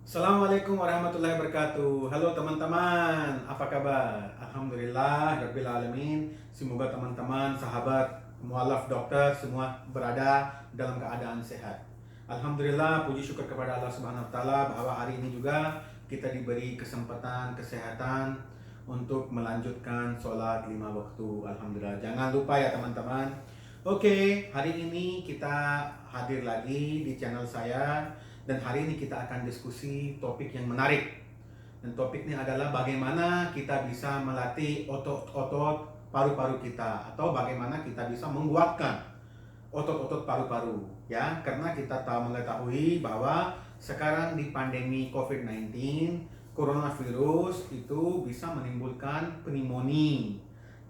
Assalamualaikum warahmatullahi wabarakatuh. Halo teman-teman, apa kabar? Alhamdulillah, Rabbil Alamin. Semoga teman-teman, sahabat, mualaf dokter semua berada dalam keadaan sehat. Alhamdulillah, puji syukur kepada Allah Subhanahu wa taala bahwa hari ini juga kita diberi kesempatan kesehatan untuk melanjutkan sholat 5 waktu. Alhamdulillah. Jangan lupa ya teman-teman. Oke, hari ini kita hadir lagi di channel saya dan hari ini kita akan diskusi topik yang menarik. Dan topiknya adalah bagaimana kita bisa melatih otot-otot paru-paru kita atau bagaimana kita bisa menguatkan otot-otot paru-paru ya, karena kita tahu mengetahui bahwa sekarang di pandemi COVID-19 coronavirus itu bisa menimbulkan pneumonia,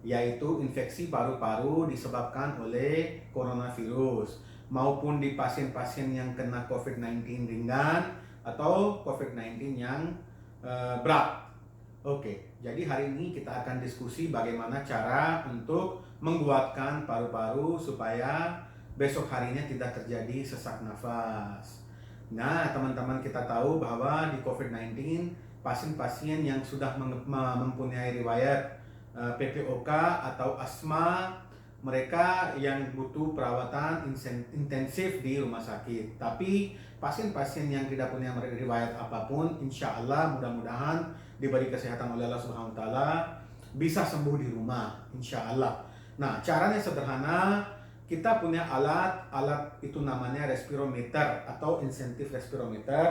yaitu infeksi paru-paru disebabkan oleh coronavirus, maupun di pasien-pasien yang kena COVID-19 ringan atau COVID-19 yang berat. Oke, jadi hari ini kita akan diskusi bagaimana cara untuk menguatkan paru-paru supaya besok harinya tidak terjadi sesak nafas. Nah, teman-teman, kita tahu bahwa di COVID-19 pasien-pasien yang sudah mempunyai riwayat PPOK atau asma, mereka yang butuh perawatan intensif di rumah sakit. Tapi pasien-pasien yang tidak punya riwayat apapun, insya Allah mudah-mudahan diberi kesehatan oleh Allah Subhanahu wa taala bisa sembuh di rumah, insya Allah. Nah, caranya sederhana. Kita punya alat itu namanya respirometer atau insentif respirometer.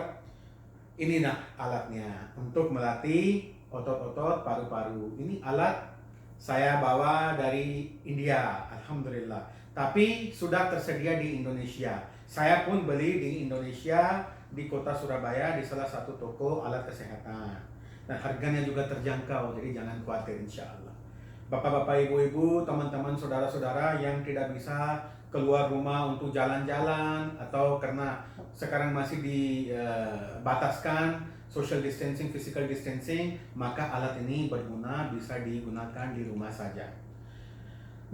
Ini nah alatnya untuk melatih otot-otot paru-paru. Ini alat saya bawa dari India, alhamdulillah. Tapi sudah tersedia di Indonesia. Saya pun beli di Indonesia, di kota Surabaya, di salah satu toko alat kesehatan. Dan harganya juga terjangkau, jadi jangan khawatir, insya Allah. Bapak-bapak, ibu-ibu, teman-teman, saudara-saudara yang tidak bisa keluar rumah untuk jalan-jalan atau karena sekarang masih dibataskan social distancing, physical distancing, maka alat ini berguna, bisa digunakan di rumah saja.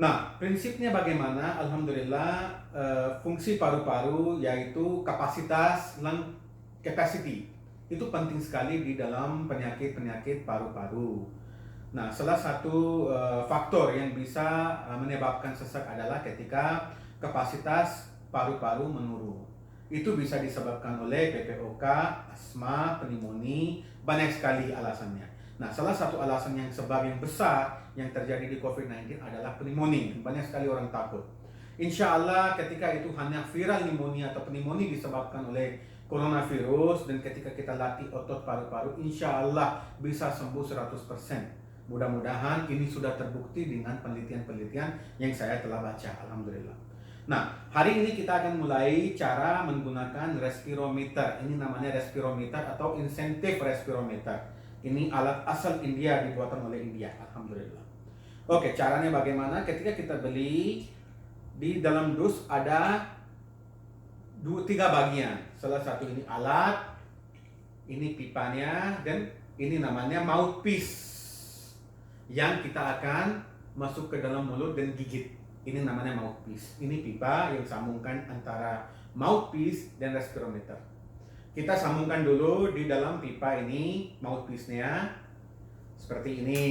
Nah, prinsipnya bagaimana? Alhamdulillah, fungsi paru-paru yaitu kapasitas lung capacity itu penting sekali di dalam penyakit-penyakit paru-paru. Nah, salah satu faktor yang bisa menyebabkan sesak adalah ketika kapasitas paru-paru menurun. Itu bisa disebabkan oleh PPOK, asma, pneumonia, banyak sekali alasannya. Nah, salah satu alasan yang sebab yang besar yang terjadi di COVID-19 adalah pneumonia. Banyak sekali orang takut. Insya Allah ketika itu hanya viral pneumonia atau pneumonia disebabkan oleh coronavirus, dan ketika kita latih otot paru-paru, insya Allah bisa sembuh 100%. Mudah-mudahan ini sudah terbukti dengan penelitian-penelitian yang saya telah baca, alhamdulillah. Nah, hari ini kita akan mulai cara menggunakan respirometer. Ini namanya respirometer atau insentif respirometer. Ini alat asal India, dibuatan oleh India, alhamdulillah. Oke, caranya bagaimana? Ketika kita beli, di dalam dus ada tiga bagian. Salah satu ini alat, ini pipanya, dan ini namanya mouthpiece yang kita akan masuk ke dalam mulut dan gigit. Ini namanya mouthpiece. Ini pipa yang sambungkan antara mouthpiece dan respirometer. Kita sambungkan dulu di dalam pipa ini mouthpiece-nya seperti ini.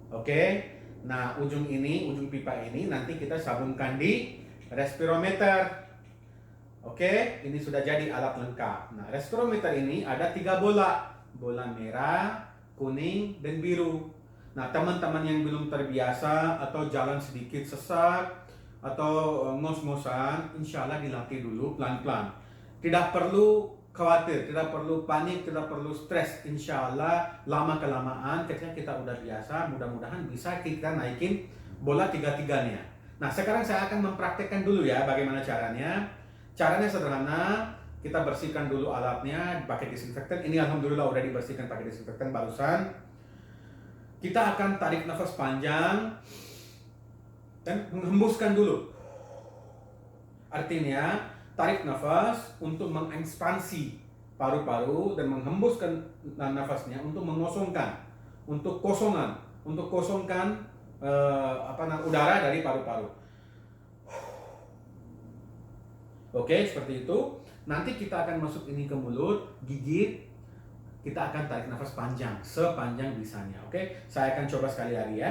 Oke. Nah, ujung pipa ini nanti kita sambungkan di respirometer. Oke, ini sudah jadi alat lengkap. Nah, respirometer ini ada 3 bola. Bola merah, kuning, dan biru. Nah, teman-teman yang belum terbiasa atau jalan sedikit sesak atau ngos-ngosan, insya Allah dilatih dulu pelan-pelan. Tidak perlu khawatir, tidak perlu panik, tidak perlu stres. Insya Allah lama-kelamaan ketika kita udah biasa, mudah-mudahan bisa kita naikin bola tiga-tiganya. Nah, sekarang saya akan mempraktekkan dulu ya bagaimana caranya. Caranya sederhana, kita bersihkan dulu alatnya pakai disinfektan. Ini alhamdulillah udah dibersihkan pakai disinfektan barusan. Kita akan tarik nafas panjang dan menghembuskan dulu. Artinya, tarik nafas untuk mengekspansi paru-paru dan menghembuskan nafasnya untuk mengosongkan, untuk kosongkan udara dari paru-paru. Oke, seperti itu. Nanti kita akan masuk ini ke mulut, gigit, kita akan tarik nafas panjang, sepanjang bisanya. Oke, saya akan coba sekali lagi ya.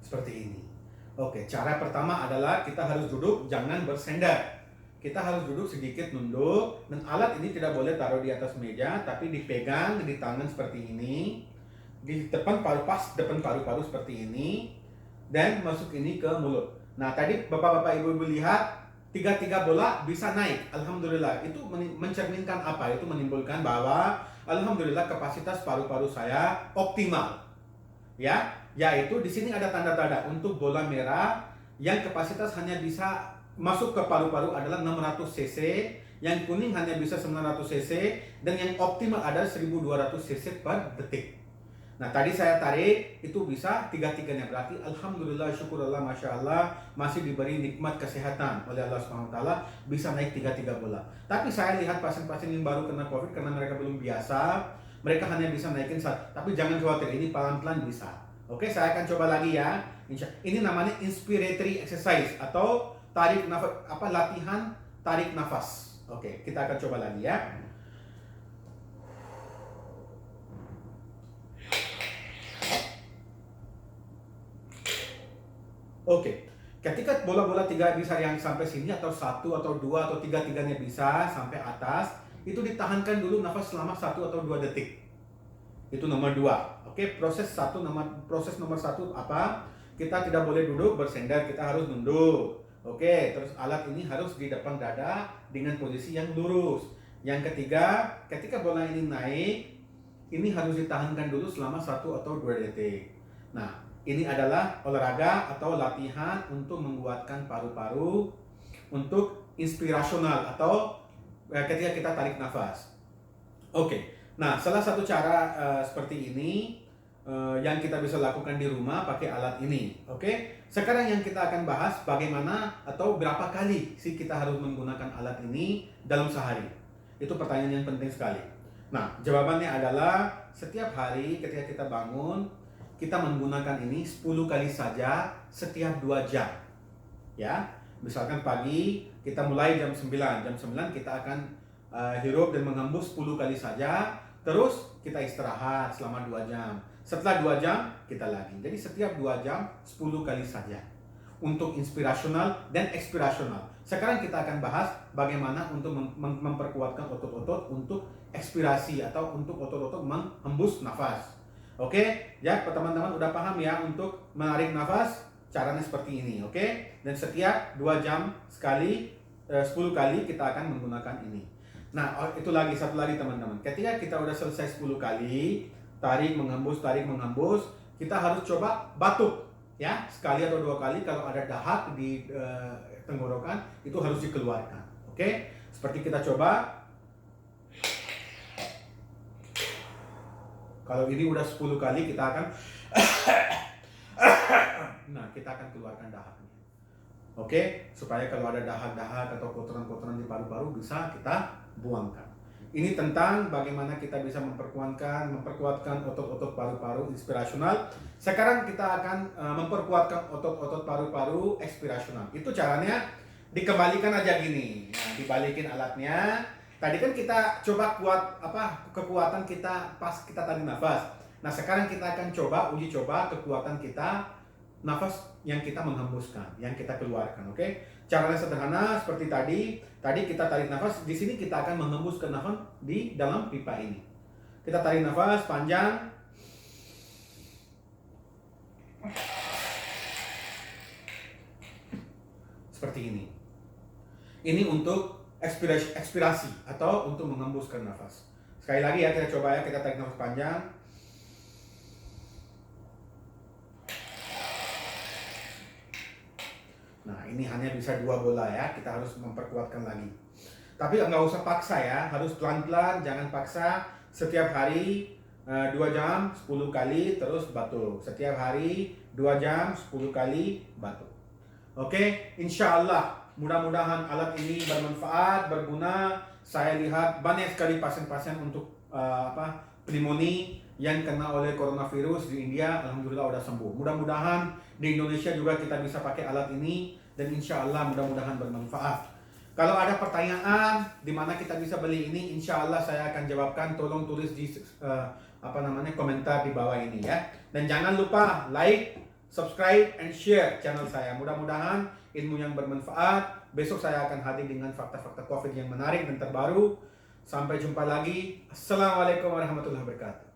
Seperti ini. Oke, cara pertama adalah kita harus duduk, jangan bersender. Kita harus duduk sedikit nunduk, dan alat ini tidak boleh taruh di atas meja, tapi dipegang di tangan seperti ini, di depan paru, pas depan paru-paru seperti ini, dan masuk ini ke mulut. Nah, tadi bapak-bapak ibu-ibu lihat, tiga bola bisa naik. Alhamdulillah, itu mencerminkan apa? Itu menimbulkan bahwa alhamdulillah kapasitas paru-paru saya optimal. Ya, yaitu di sini ada tanda-tanda untuk bola merah yang kapasitas hanya bisa masuk ke paru-paru adalah 600 cc, yang kuning hanya bisa 900 cc, dan yang optimal adalah 1200 cc per detik. Nah, tadi saya tarik itu bisa tiga-tiganya, berarti alhamdulillah, syukurullah, masya Allah, masih diberi nikmat kesehatan oleh Allah SWT, bisa naik tiga bola. Tapi saya lihat pasien-pasien yang baru kena COVID karena mereka belum biasa, mereka hanya bisa naikin satu. Tapi jangan khawatir, ini pelan-pelan bisa. Oke, saya akan coba lagi ya. Ini namanya inspiratory exercise atau tarik nafas, latihan tarik nafas. Oke, kita akan coba lagi ya. Oke, ketika bola-bola tiga bisa yang sampai sini, atau satu atau dua atau tiga-tiganya bisa sampai atas, itu ditahankan dulu nafas selama 1 atau 2 detik. Itu nomor 2. Oke, proses nomor 1 apa? Kita tidak boleh duduk bersender, kita harus nunduk. Oke, terus alat ini harus di depan dada dengan posisi yang lurus. Yang ketiga, ketika bola ini naik, ini harus ditahankan dulu selama 1 atau 2 detik. Nah, ini adalah olahraga atau latihan untuk menguatkan paru-paru untuk inspirasional atau ketika kita tarik nafas. Oke, nah salah satu cara seperti ini yang kita bisa lakukan di rumah pakai alat ini. Oke, sekarang yang kita akan bahas bagaimana atau berapa kali sih kita harus menggunakan alat ini dalam sehari. Itu pertanyaan yang penting sekali. Nah, jawabannya adalah setiap hari ketika kita bangun, kita menggunakan ini 10 kali saja setiap 2 jam. Ya, misalkan pagi kita mulai jam 9. Jam 9 kita akan hirup dan menghembus 10 kali saja. Terus kita istirahat selama 2 jam. Setelah 2 jam kita lagi. Jadi setiap 2 jam 10 kali saja. Untuk inspirasional dan ekspirasional. Sekarang kita akan bahas bagaimana untuk memperkuatkan otot-otot untuk ekspirasi atau untuk otot-otot menghembus nafas. Oke, ya teman-teman udah paham ya untuk menarik nafas caranya seperti ini, oke? Dan setiap 2 jam sekali, 10 kali kita akan menggunakan ini. Nah, itu lagi satu lagi teman-teman. Ketika kita udah selesai 10 kali, tarik menghembus, kita harus coba batuk ya, sekali atau 2 kali. Kalau ada dahak di tenggorokan itu harus dikeluarkan. Oke? Seperti kita coba. Kalau ini udah 10 kali kita akan nah, kita akan keluarkan dahaknya. Oke, supaya kalau ada dahak-dahak atau kotoran-kotoran di paru-paru bisa kita buangkan. Ini tentang bagaimana kita bisa memperkuatkan otot-otot paru-paru inspirasional. Sekarang kita akan memperkuatkan otot-otot paru-paru ekspirasional. Itu caranya dikembalikan aja gini. Nah, dibalikin alatnya. Tadi kan kita coba kekuatan kita pas kita tarik nafas. Nah, sekarang kita akan uji coba kekuatan kita nafas yang kita menghembuskan, yang kita keluarkan, oke? Caranya sederhana seperti tadi. Tadi kita tarik nafas, di sini kita akan menghembuskan nafas di dalam pipa ini. Kita tarik nafas panjang. Seperti ini. Ini untuk ekspirasi atau untuk menghembuskan nafas. Sekali lagi ya, kita coba ya, kita tarik nafas panjang. Nah, ini hanya bisa 2 bola ya, kita harus memperkuatkan lagi. Tapi nggak usah paksa ya, harus pelan-pelan, jangan paksa. Setiap hari 2 jam 10 kali terus batuk. Setiap hari 2 jam 10 kali batuk. Oke, insya Allah mudah-mudahan alat ini bermanfaat, berguna. Saya lihat banyak sekali pasien-pasien untuk pneumonia yang kena oleh coronavirus di India, alhamdulillah udah sembuh. Mudah-mudahan di Indonesia juga kita bisa pakai alat ini dan insya Allah mudah-mudahan bermanfaat. Kalau ada pertanyaan di mana kita bisa beli ini, insya Allah saya akan jawabkan. Tolong tulis di komentar di bawah ini ya. Dan jangan lupa like, subscribe, and share channel saya. Mudah-mudahan ilmu yang bermanfaat. Besok saya akan hadir dengan fakta-fakta COVID yang menarik dan terbaru. Sampai jumpa lagi. Assalamualaikum warahmatullahi wabarakatuh.